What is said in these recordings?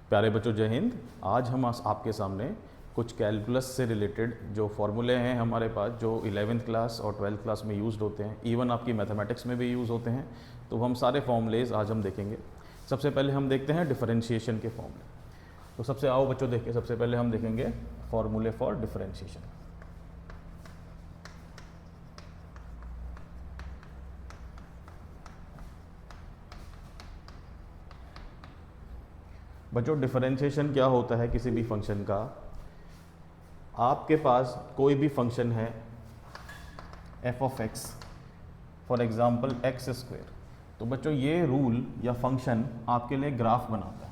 प्यारे बच्चों, जय हिंद। आज हम आपके सामने कुछ कैलकुलस से रिलेटेड जो फॉर्मूले हैं हमारे पास, जो 11th क्लास और 12th क्लास में यूज़ होते हैं, इवन आपकी मैथमेटिक्स में भी यूज़ होते हैं, तो हम सारे फॉर्मूलेज आज हम देखेंगे। सबसे पहले हम देखते हैं डिफरेंशिएशन के फॉर्मूले। तो सबसे आओ बच्चों देखिए, सबसे पहले हम देखेंगे फॉर्मूले फॉर डिफरेंशिएशन। बच्चों, डिफरेंशिएशन क्या होता है किसी भी फंक्शन का। आपके पास कोई भी फंक्शन है F of x, for example x square, तो बच्चों ये रूल या फंक्शन आपके लिए ग्राफ बनाता है।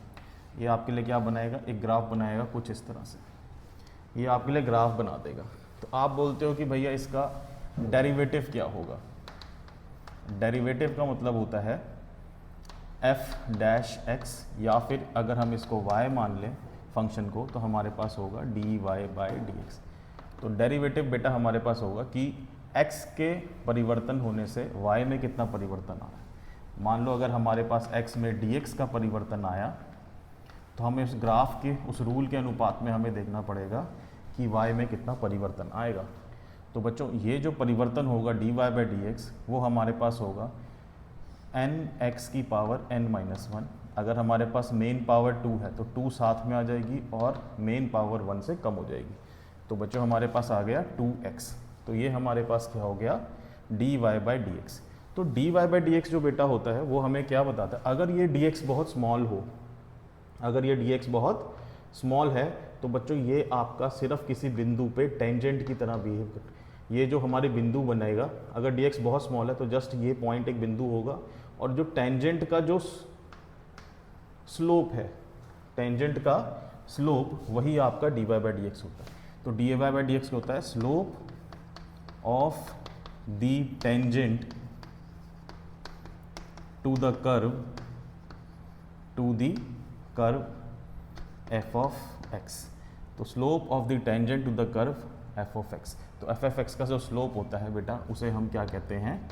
ये आपके लिए क्या बनाएगा, एक ग्राफ बनाएगा कुछ इस तरह से। ये आपके लिए ग्राफ बना देगा। तो आप बोलते हो कि भैया इसका डेरिवेटिव क्या होगा। डेरिवेटिव का मतलब होता है एफ डैश एक्स, या फिर अगर हम इसको y मान लें फंक्शन को, तो हमारे पास होगा dy बाई डी एक्स। तो डेरिवेटिव बेटा हमारे पास होगा कि x के परिवर्तन होने से y में कितना परिवर्तन आ रहा है। मान लो अगर हमारे पास x में dx का परिवर्तन आया, तो हमें उस ग्राफ के उस रूल के अनुपात में हमें देखना पड़ेगा कि y में कितना परिवर्तन आएगा। तो बच्चों ये जो परिवर्तन होगा dy बाई डी एक्स, वो हमारे पास होगा एन एक्स की पावर n माइनस वन। अगर हमारे पास मेन पावर 2 है तो 2 साथ में आ जाएगी और मेन पावर 1 से कम हो जाएगी। तो बच्चों हमारे पास आ गया 2x। तो ये हमारे पास क्या हो गया, dy बाई डी एक्स। तो dy बाई डी एक्स जो बेटा होता है वो हमें क्या बताता है, अगर ये dx बहुत स्मॉल हो, अगर ये dx बहुत स्मॉल है, तो बच्चों ये आपका सिर्फ किसी बिंदु पे टेंजेंट की तरह बिहेव कर, ये जो हमारे बिंदु बनाएगा, अगर dx बहुत स्मॉल है तो जस्ट ये पॉइंट एक बिंदु होगा, और जो टेंजेंट का जो स्लोप है, टेंजेंट का स्लोप, वही आपका dy बाई डी एक्स होता है। तो dy बाई डी एक्स होता है slope of the tangent to the curve f of x। तो slope of the tangent to the curve f of x। तो f ऑफ x का जो slope होता है बेटा, उसे हम क्या कहते हैं,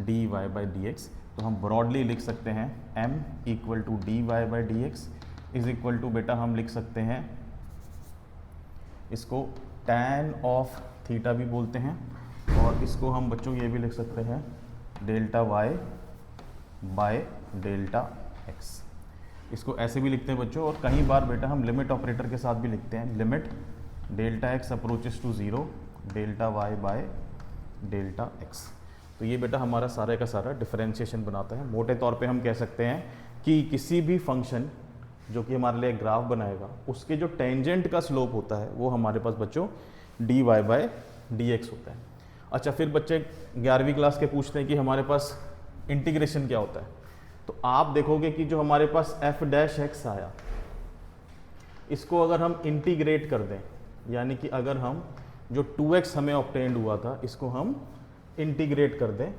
dy बाई डी एक्स। तो हम ब्रॉडली लिख सकते हैं m equal to dy by D X is equal to, बेटा हम लिख सकते हैं इसको tan ऑफ थीटा भी बोलते हैं, और इसको हम बच्चों ये भी लिख सकते हैं delta y by delta x। इसको ऐसे भी लिखते हैं बच्चों, और कई बार बेटा हम लिमिट ऑपरेटर के साथ भी लिखते हैं, limit delta x approaches to 0 delta y by delta x। तो ये बेटा हमारा सारे का सारा डिफरेंशिएशन बनाता है। मोटे तौर पे हम कह सकते हैं कि किसी भी फंक्शन जो कि हमारे लिए ग्राफ बनाएगा, उसके जो टेंजेंट का स्लोप होता है वो हमारे पास बच्चों dy बाई डी एक्स होता है। अच्छा, फिर बच्चे 11वीं क्लास के पूछते हैं कि हमारे पास इंटीग्रेशन क्या होता है। तो आप देखोगे कि जो हमारे पास f डैश एक्स आया, इसको अगर हम इंटीग्रेट कर दें, यानी कि अगर हम जो 2x हमें ऑब्टेन्ड हुआ था, इसको हम इंटीग्रेट कर दें,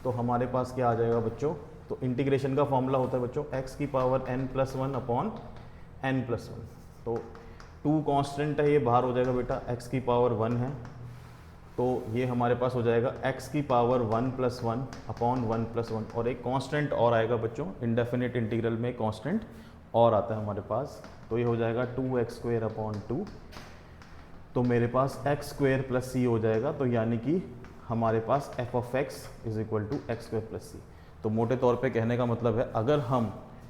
तो हमारे पास क्या आ जाएगा बच्चों। तो इंटीग्रेशन का फॉर्मूला होता है बच्चों x की power n plus one upon n plus one. तो 2 कांस्टेंट है, ये बाहर हो जाएगा बेटा, x की पावर 1 है, तो ये हमारे पास हो जाएगा x की power 1 plus one upon 1 plus one, और एक कांस्टेंट और आएगा बच्चों, इंडेफिनिट इंटीग्रल में कांस्टेंट और आता है हमारे पास, तो ये हो जाएगा 2x स्क्वेयर अपॉन 2। तो मेरे पास x स्क्वेयर प्लस सी हो जाएगा, तो यानी कि हमारे पास f of x is equal to X square plus सी। तो मोटे तौर पे कहने का मतलब है, अगर हम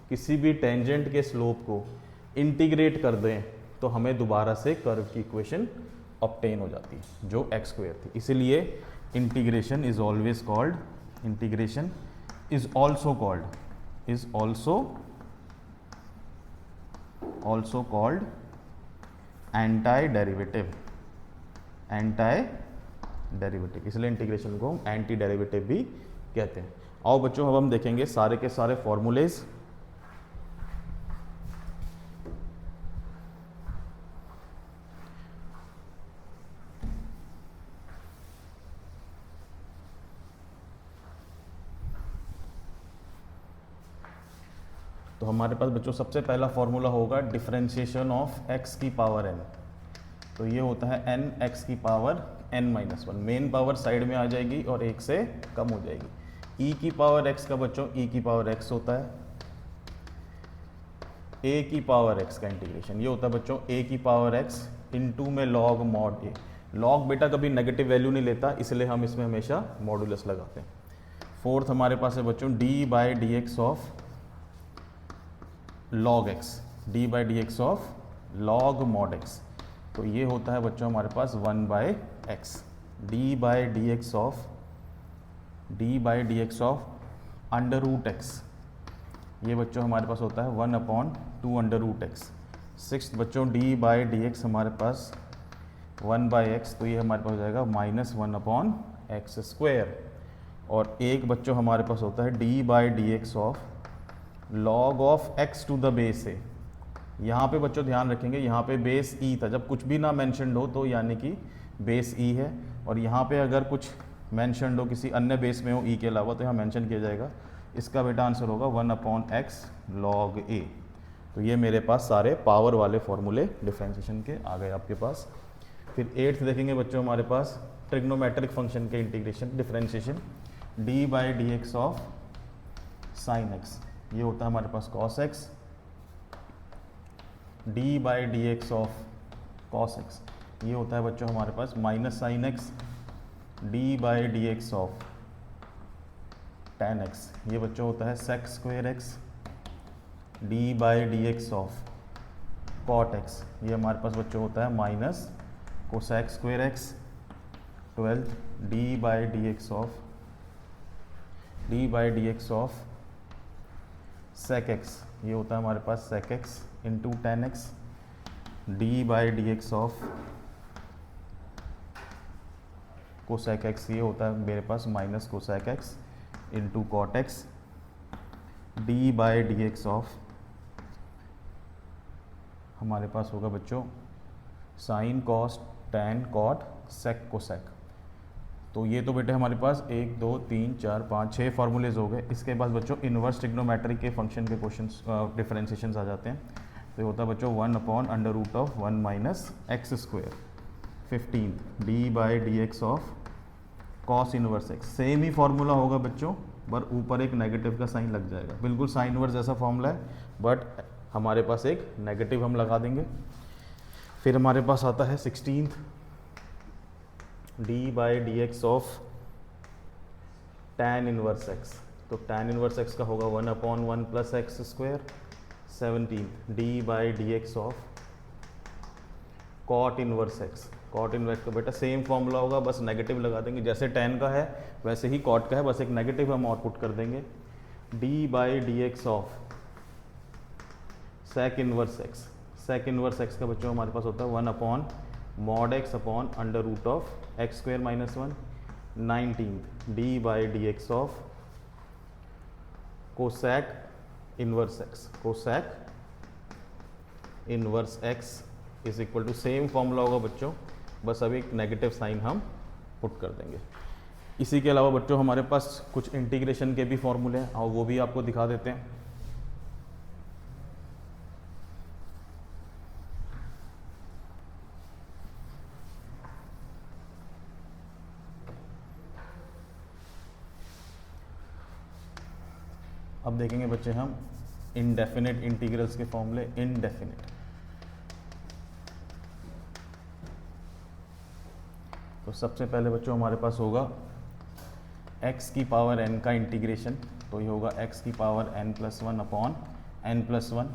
किसी भी टेंजेंट के स्लोप को इंटीग्रेट कर दें, तो हमें दोबारा से कर्व की इक्वेशन ऑब्टेन हो जाती है जो एक्स स्क्वेयर थी। इसीलिए integration is always called, integration is also called anti derivative, इसलिए इंटीग्रेशन को हम एंटी डेरिवेटिव भी कहते हैं। आओ बच्चों, अब हम देखेंगे सारे के सारे फॉर्मूलेज। तो हमारे पास बच्चों सबसे पहला फॉर्मूला होगा डिफरेंशिएशन ऑफ x की पावर n। तो ये होता है n x की power n minus one, main power side में आ जाएगी और 1 से कम हो जाएगी। e की पावर x का बच्चों e की पावर x होता है, ए की पावर एक्स का इंटीग्रेशन, ये होता है बच्चों ए की पावर एक्स इंटू में लॉग मॉड ए। लॉग बेटा कभी नेगेटिव वैल्यू नहीं लेता, इसलिए हम इसमें हमेशा मॉडुलस लगाते हैं। फोर्थ हमारे पास है बच्चों d by D x of log x, D by D x of log mod x, तो ये होता है बच्चों हमारे पास 1 by x. D by D x of under root x, ये बच्चों हमारे पास होता है 1/2 अंडर रूट एक्स। सिक्स बच्चों डी बाई डी एक्स हमारे पास 1 बाई एक्स, तो ये हमारे पास हो जाएगा -1/x²। और एक बच्चों हमारे पास होता है D by D x of log of X to the base A. यहाँ पे बच्चों ध्यान रखेंगे, यहाँ पे बेस ई था, जब कुछ भी ना मैंशनड हो तो यानी कि बेस ई है, और यहाँ पे अगर कुछ मैंशनड हो किसी अन्य बेस में हो ई के अलावा तो यहाँ मेंशन किया जाएगा। इसका बेटा आंसर होगा 1/x log a। तो ये मेरे पास सारे पावर वाले फॉर्मूले डिफरेंशिएशन के आ गए आपके पास। फिर 8th देखेंगे बच्चों हमारे पास ट्रिग्नोमेट्रिक फंक्शन के integration differentiation, D by D x of sine X, ये होता है हमारे पास cos X. D by D x of cos X, ये होता है बच्चों हमारे पास minus sine X. D by D x of tan x, ये बच्चों होता है sec square X. D by D x of cot X, ये हमारे पास बच्चों होता है minus cosec square x. 12th D by D x of sec X, ये होता है हमारे पास sec X into tan X. D by D x of cosec X, ये होता है मेरे पास minus cosec x into cot X. D by D x of हमारे पास होगा बच्चों sine cos tan cot sec cosec. तो ये तो बेटे हमारे पास 1 2 3 4 5 6 फार्मूलेज हो गए। इसके बाद बच्चों इन्वर्स ट्रिग्नोमेट्रिक के फंक्शन के क्वेश्चंस डिफरेंशिएशंस आ जाते हैं। तो ये होता है बच्चों 1/√1 minus x square. 15th D by D x of cos inverse x, same he formula होगा बच्चों, पर ऊपर एक नेगेटिव का साइन लग जाएगा। बिल्कुल साइन इनवर्स जैसा फॉर्मूला है, बट हमारे पास एक नेगेटिव हम लगा देंगे। फिर हमारे पास आता है 16th d by D x of tan inverse x, तो टैन इनवर्स एक्स का होगा 1/1 plus x square. 17th d by D x of cot inverse x, cot inverse का बेटा सेम फॉर्मूला होगा, बस नेगेटिव लगा देंगे। जैसे टैन का है वैसे ही कॉट का है, बस एक नेगेटिव हम आउटपुट कर देंगे। D by D x of sec inverse x, sec inverse x का बच्चों हमारे पास होता है 1/mod x upon √(x² - 1). 19th d by D x of cosec inverse x, cosec inverse x is equal to same formula होगा बच्चों, बस अभी एक नेगेटिव साइन हम पुट कर देंगे। इसी के अलावा बच्चों हमारे पास कुछ इंटीग्रेशन के भी फॉर्मूले हैं और वो भी आपको दिखा देते हैं। अब देखेंगे बच्चे हम इनडेफिनेट इंटीग्रल्स के फॉर्मूले। इनडेफिनेट, तो सबसे पहले बच्चों हमारे पास होगा x की पावर n का इंटीग्रेशन, तो ये होगा x की पावर n+1 अपॉन n+1।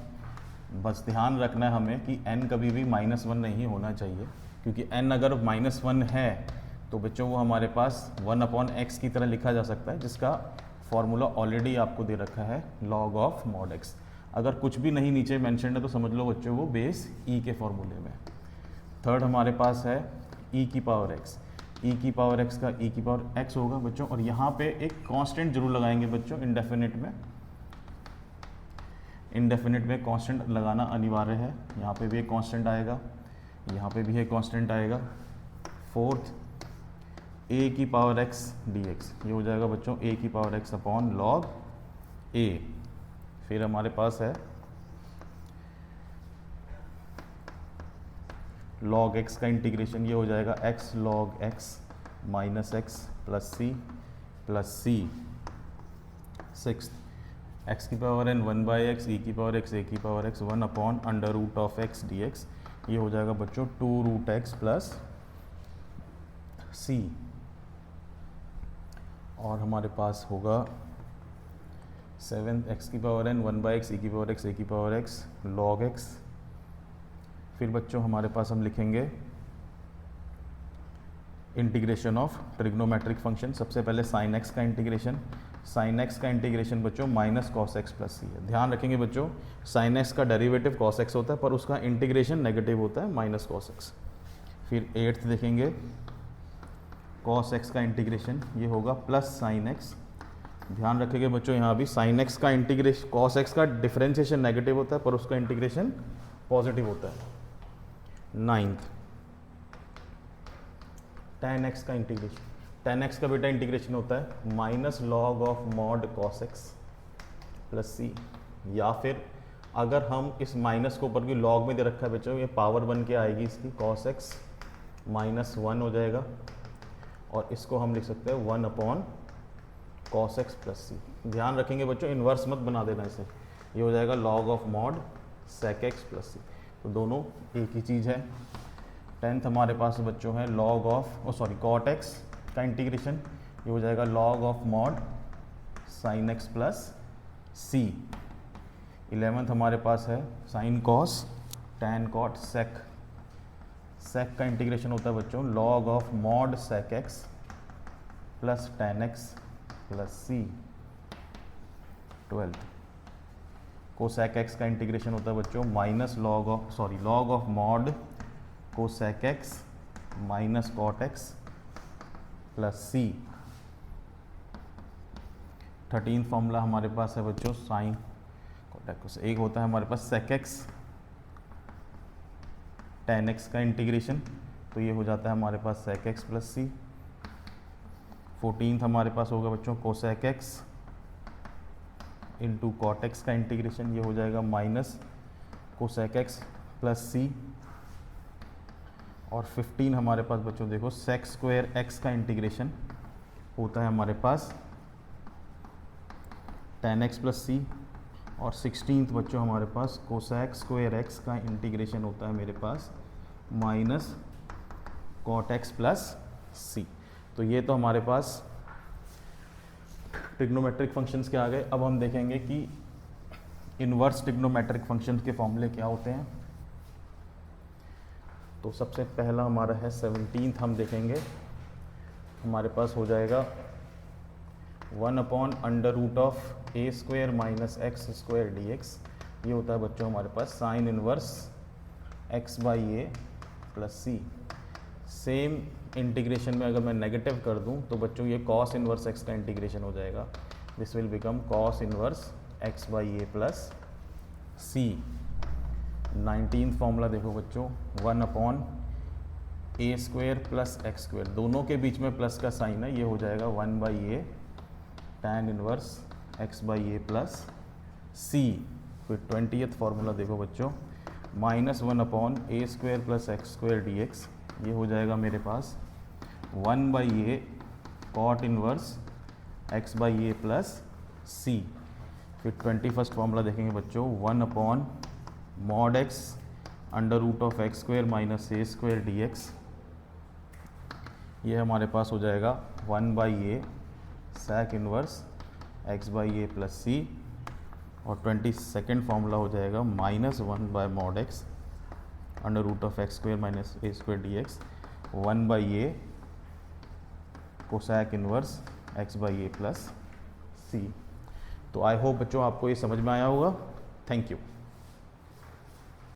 बस ध्यान रखना है हमें कि n कभी भी -1 नहीं होना चाहिए, क्योंकि n अगर -1 है तो बच्चों वो हमारे पास 1/x की तरह लिखा जा सकता है, जिसका फॉर्मूला ऑलरेडी आपको दे रखा है log ऑफ mod x। अगर कुछ भी नहीं नीचे मेंशन है तो समझ लो बच्चों वो बेस e के फॉर्मूले में। थर्ड हमारे पास है e की पावर x, e की पावर x का e की पावर x होगा बच्चों, और यहाँ पे एक कांस्टेंट जरूर लगाएंगे बच्चों इनडेफिनेट में। इनडेफिनेट में कांस्टेंट लगाना अनिवार्य है, यहाँ पे भी एक कांस्टेंट आएगा, यहाँ पे भी एक कांस्टेंट आएगा। फोर्थ a की पावर x dx, ये हो जाएगा बच्चों a की power x upon log a। फिर हमारे पास है log x का इंटीग्रेशन, ये हो जाएगा x log x minus x plus c plus c. Sixth x की power n 1 by x, e की पावर एक्स, ए की power x, 1 upon under root of x d x. ये हो जाएगा बच्चों 2 रूट एक्स प्लस सी। और हमारे पास होगा 7 एक्स की power n 1 by x, e की पावर एक्स, ए की पावर एक्स, लॉग एक्स। फिर बच्चों हमारे पास हम लिखेंगे इंटीग्रेशन ऑफ ट्रिग्नोमेट्रिक फंक्शन। सबसे पहले साइन एक्स का इंटीग्रेशन। साइन एक्स का इंटीग्रेशन बच्चों माइनस कॉस एक्स प्लस सी है। ध्यान रखेंगे बच्चों, साइन एक्स का डेरिवेटिव कॉस एक्स होता है पर उसका इंटीग्रेशन नेगेटिव होता है, माइनस कॉस एक्स। फिर 8th देखेंगे कॉस एक्स का इंटीग्रेशन, ये होगा प्लस साइन एक्स। ध्यान रखेंगे बच्चों, यहाँ भी साइन एक्स का इंटीग्रेशन, कॉस एक्स का डिफरेंशिएशन नेगेटिव होता है पर उसका इंटीग्रेशन पॉजिटिव होता है। 9th tan x का इंटीग्रेशन। tan x का बेटा इंटीग्रेशन होता है minus log of mod cos x plus c. या फिर अगर हम इस माइनस को ऊपर की लॉग में दे रखा है बच्चों, ये पावर बन के आएगी इसकी, cos x माइनस 1 हो जाएगा और इसको हम लिख सकते हैं 1 अपॉन cos x प्लस सी। ध्यान रखेंगे बच्चों, इन्वर्स मत बना देना इसे, ये हो जाएगा log of mod sec x plus सी। तो दोनों एक ही चीज़ है। 10th हमारे पास बच्चों है लॉग ऑफ cot x का इंटीग्रेशन, ये हो जाएगा log of mod sin x plus C. 11th हमारे पास है sin cos tan cot sec। sec का इंटीग्रेशन होता है बच्चों log of mod sec x plus tan x plus C. 12th cosec x का इंटीग्रेशन होता है बच्चों minus log of mod cosec x minus cot x plus C. 13th formula हमारे पास है बच्चों साइन कॉट एक्स। एक होता है हमारे पास सेक एक्स टेन एक्स का इंटीग्रेशन, तो ये हो जाता है हमारे पास सेक एक्स प्लस सी। 14th हमारे पास होगा बच्चों cosec x into cot x का इंटीग्रेशन, ये हो जाएगा माइनस कोसेक एक्स प्लस सी। और 15 हमारे पास बच्चों देखो सेक स्क्वायर एक्स का इंटीग्रेशन होता है हमारे पास टेन एक्स प्लस सी। और 16th बच्चों हमारे पास कोसेक स्क्वायर एक्स का इंटीग्रेशन होता है मेरे पास माइनस कॉट एक्स प्लस सी। तो ये तो हमारे पास ट्रिग्नोमेट्रिक फंक्शंस के आ गए। अब हम देखेंगे कि इन्वर्स ट्रिग्नोमेट्रिक फंक्शंस के फॉर्मूले क्या होते हैं। तो सबसे पहला हमारा है 17th, हम देखेंगे हमारे पास हो जाएगा 1 upon under root of a square minus x square d x. ये होता है बच्चों हमारे पास sine inverse x by a plus c. Same integration में अगर मैं नेगेटिव कर दूं तो बच्चों ये कॉस इनवर्स एक्स का इंटीग्रेशन हो जाएगा, this will become cos inverse x by a plus c. 19th formula देखो बच्चों 1 upon a square plus x square, दोनों के बीच में प्लस का साइन है, ये हो जाएगा 1 by a tan inverse x by a plus c. फिर 20th फॉर्मूला देखो बच्चों minus 1 upon a square plus x square d x, ये हो जाएगा मेरे पास 1 by a cot inverse x by a plus c. फिर 21st फॉर्मूला देखेंगे बच्चों 1 upon mod x under root of x square minus a square d x, ये हमारे पास हो जाएगा 1 by A sec inverse x by a plus सी। और 22nd formula हो जाएगा minus 1 by mod x under root of x square minus a square d x, 1 by a cosec inverse x by a plus सी। तो I hope बच्चों आपको ये समझ में आया होगा। Thank you.